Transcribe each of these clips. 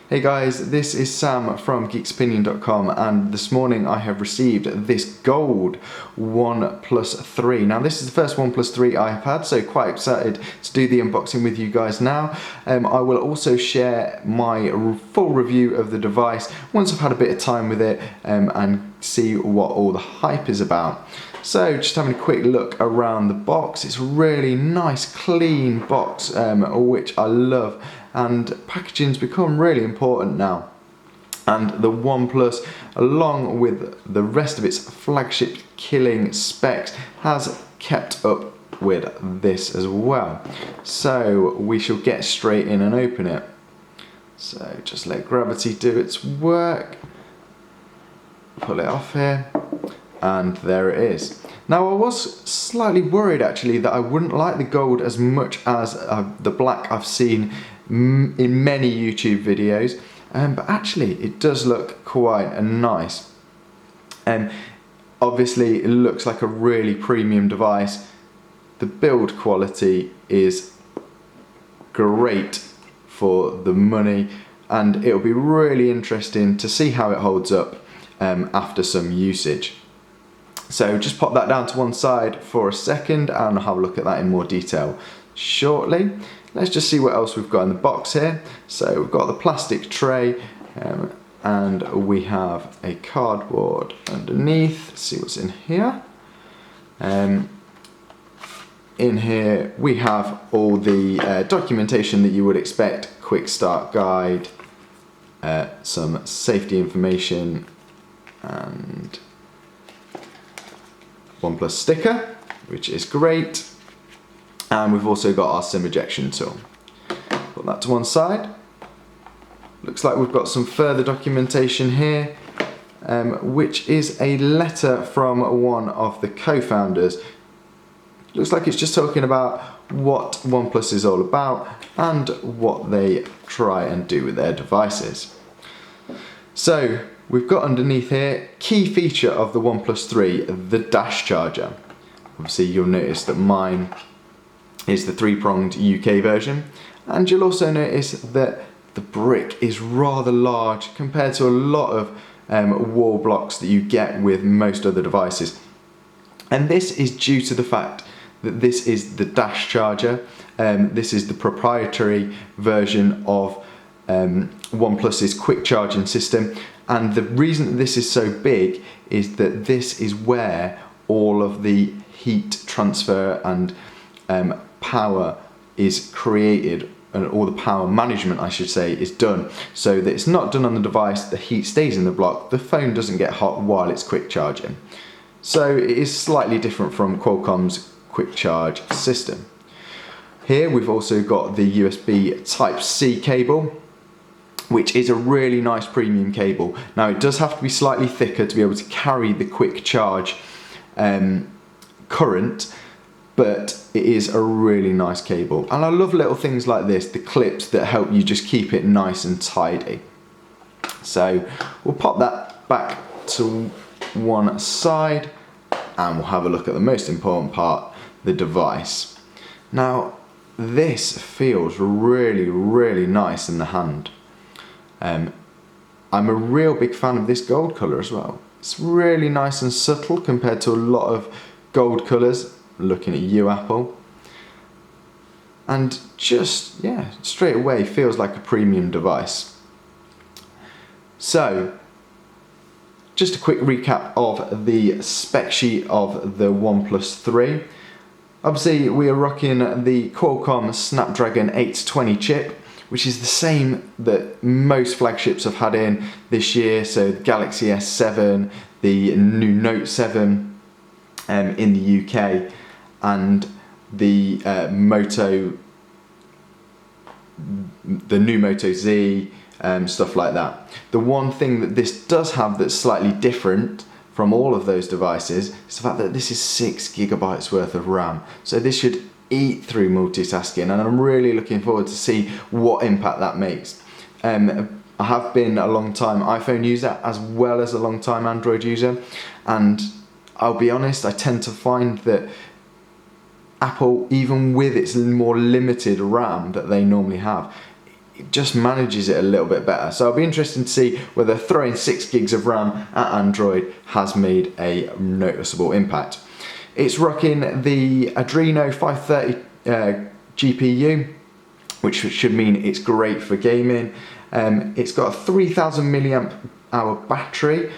Hey guys, this is Sam from geeksopinion.com, and this morning I have received this gold OnePlus 3. Now this is the first OnePlus 3 I have had, so quite excited to do the unboxing with you guys now. I will also share my full review of the device once I've had a bit of time with it and see what all the hype is about. So just having a quick look around the box. It's a really nice clean box which I love, and packaging's become really important now. And the OnePlus, along with the rest of its flagship killing specs, has kept up with this as well. So we shall get straight in and open it. So just let gravity do its work. Pull it off here. And there it is. Now I was slightly worried actually that I wouldn't like the gold as much as the black I've seen in many YouTube videos, but actually it does look quite nice. Obviously it looks like a really premium device. The build quality is great for the money, and it'll be really interesting to see how it holds up after some usage. So just pop that down to one side for a second and I'll have a look at that in more detail shortly. Let's just see what else we've got in the box here. So we've got the plastic tray and we have a cardboard underneath. Let's see what's in here. In here we have all the documentation that you would expect, quick start guide, some safety information, and OnePlus sticker, which is great, and we've also got our SIM ejection tool. Put that to one side. Looks like we've got some further documentation here, which is a letter from one of the co-founders. Looks like it's just talking about what OnePlus is all about and what they try and do with their devices. So we've got underneath here, key feature of the OnePlus 3, the dash charger. Obviously you'll notice that mine is the 3-pronged UK version, and you'll also notice that the brick is rather large compared to a lot of wall blocks that you get with most other devices. And this is due to the fact that this is the dash charger. This is the proprietary version of OnePlus's quick charging system, and the reason that this is so big is that this is where all of the heat transfer and power is created, and all the power management I should say is done, so that it's not done on the device, the heat stays in the block, the phone doesn't get hot while it's quick charging. So it is slightly different from Qualcomm's quick charge system. Here we've also got the USB Type-C cable, which is a really nice premium cable. Now it does have to be slightly thicker to be able to carry the quick charge current, but it is a really nice cable. And I love little things like this, the clips that help you just keep it nice and tidy. So we'll pop that back to one side and we'll have a look at the most important part, the device. Now this feels really, really nice in the hand. I'm a real big fan of this gold colour as well. It's really nice and subtle compared to a lot of gold colours, looking at you, Apple. And just, yeah, straight away feels like a premium device. So, just a quick recap of the spec sheet of the OnePlus 3. Obviously, we are rocking the Qualcomm Snapdragon 820 chip, which is the same that most flagships have had in this year. So the Galaxy S7, the new Note 7 in the UK, and the new Moto Z, stuff like that. The one thing that this does have that's slightly different from all of those devices is the fact that this is 6 GB worth of RAM. So this should eat through multitasking, and I'm really looking forward to see what impact that makes. I have been a long time iPhone user as well as a long time Android user, and I'll be honest, I tend to find that Apple, even with its more limited RAM that they normally have, it just manages it a little bit better. So I'll be interested to see whether throwing 6 gigs of RAM at Android has made a noticeable impact. It's rocking the Adreno 530 GPU, which should mean it's great for gaming. It's got a 3000 milliamp hour battery,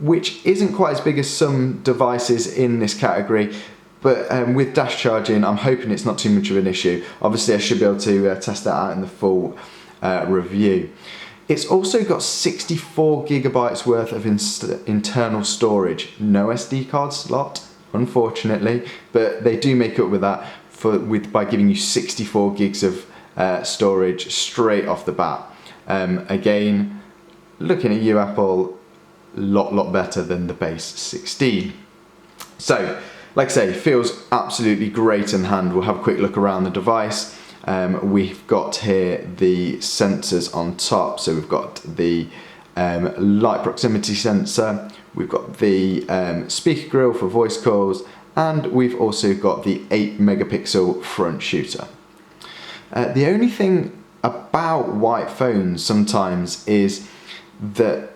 which isn't quite as big as some devices in this category, but with dash charging, I'm hoping it's not too much of an issue. Obviously, I should be able to test that out in the full review. It's also got 64 gigabytes worth of internal storage. No SD card slot, unfortunately, but they do make up with that by giving you 64 gigs of storage straight off the bat. Again, looking at you, Apple, lot better than the base 16. So, like I say, feels absolutely great in hand. We'll have a quick look around the device. We've got here the sensors on top. So we've got the light proximity sensor, we've got the speaker grill for voice calls, and we've also got the 8 megapixel front shooter. The only thing about white phones sometimes is that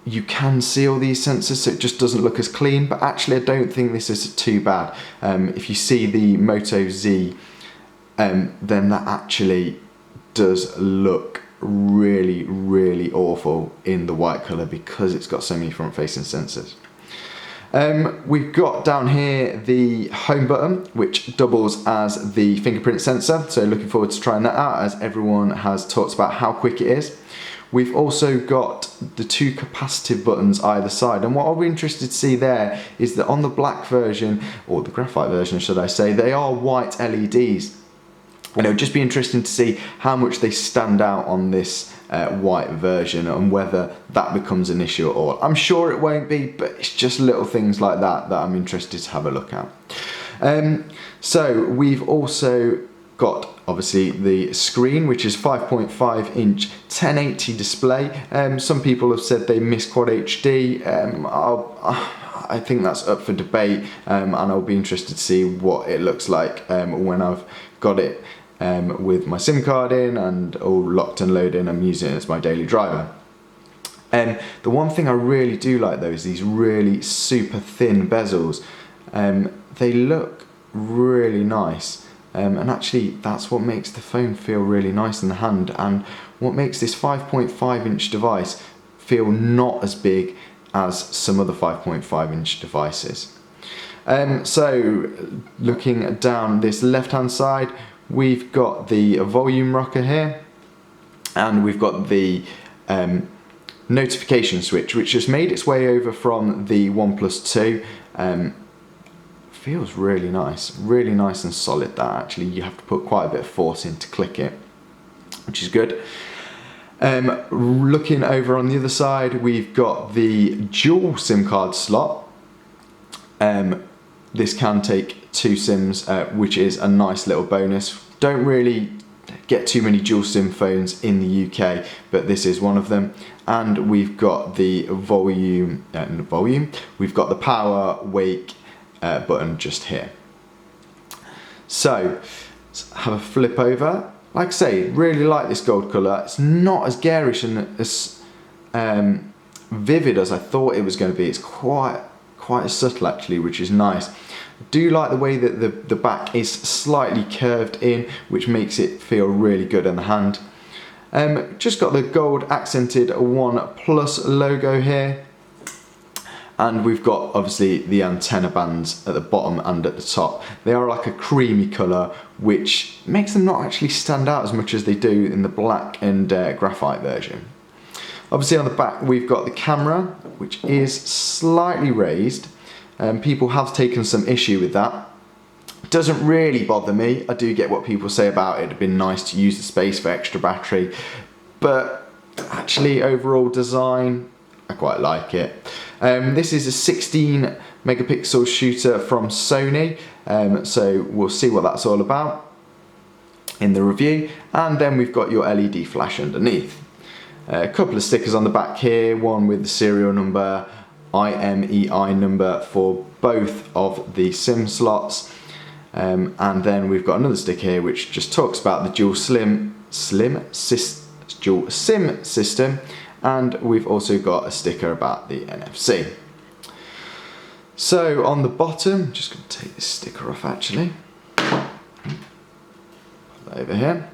you can see all these sensors, so it just doesn't look as clean, but actually I don't think this is too bad. If you see the Moto Z, then that actually does look really awful in the white colour because it's got so many front-facing sensors. We've got down here the home button, which doubles as the fingerprint sensor, so looking forward to trying that out, as everyone has talked about how quick it is. We've also got the 2 capacitive buttons either side, and what I'll be interested to see there is that on the black version, or the graphite version should I say, they are white LEDs. And it'll just be interesting to see how much they stand out on this white version and whether that becomes an issue at all. I'm sure it won't be, but it's just little things like that that I'm interested to have a look at. So we've also got obviously the screen, which is 5.5 inch 1080 display. Some people have said they miss Quad HD. I think that's up for debate, and I'll be interested to see what it looks like when I've got it with my SIM card in and all locked and loaded. I'm using it as my daily driver. The one thing I really do like though is these really super thin bezels. They look really nice. And actually that's what makes the phone feel really nice in the hand, and what makes this 5.5 inch device feel not as big as some other 5.5 inch devices. So looking down this left hand side, we've got the volume rocker here, and we've got the notification switch, which has made its way over from the OnePlus 2. Feels really nice and solid. That actually you have to put quite a bit of force in to click it, which is good. Looking over on the other side, we've got the dual SIM card slot. This can take 2 SIMs, which is a nice little bonus. Don't really get too many dual SIM phones in the UK, but this is one of them. And we've got the volume. We've got the power, wake button just here. So let's have a flip over. Like I say, really like this gold colour. It's not as garish and as vivid as I thought it was going to be. It's quite subtle actually, which is nice. I do like the way that the back is slightly curved in, which makes it feel really good in the hand. Just got the gold accented OnePlus logo here. And we've got obviously the antenna bands at the bottom and at the top. They are like a creamy colour, which makes them not actually stand out as much as they do in the black and graphite version. Obviously on the back we've got the camera, which is slightly raised. People have taken some issue with that. Doesn't really bother me. I do get what people say about it. It'd been nice to use the space for extra battery, but actually overall design, I quite like it. This is a 16 megapixel shooter from Sony, so we'll see what that's all about in the review. And then we've got your LED flash underneath. A couple of stickers on the back here, one with the serial number, IMEI number for both of the SIM slots. And then we've got another sticker here which just talks about the dual SIM dual SIM system, and we've also got a sticker about the NFC. So on the bottom, I'm just going to take this sticker off actually. Put that over here.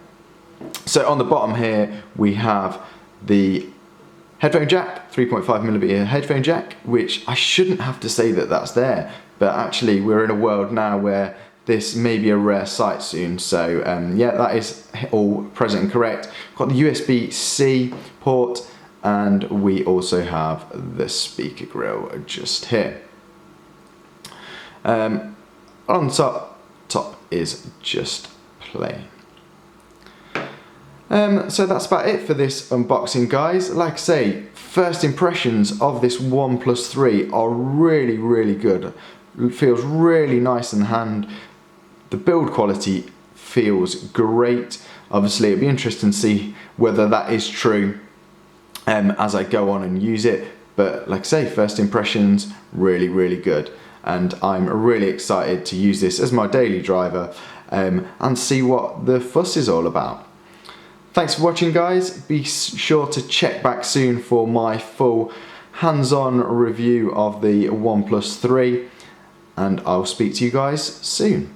So on the bottom here we have the headphone jack, 3.5mm headphone jack, which I shouldn't have to say that that's there, but actually we're in a world now where this may be a rare sight soon, so yeah, that is all present and correct. We've got the USB-C port, and we also have the speaker grill just here. On top is just plain. So that's about it for this unboxing, guys. Like I say, first impressions of this OnePlus 3 are really good. It feels really nice in the hand. The build quality feels great. Obviously it'd be interesting to see whether that is true as I go on and use it, but like I say, first impressions really good, and I'm really excited to use this as my daily driver and see what the fuss is all about. Thanks for watching, guys. Be sure to check back soon for my full hands-on review of the OnePlus 3, and I'll speak to you guys soon.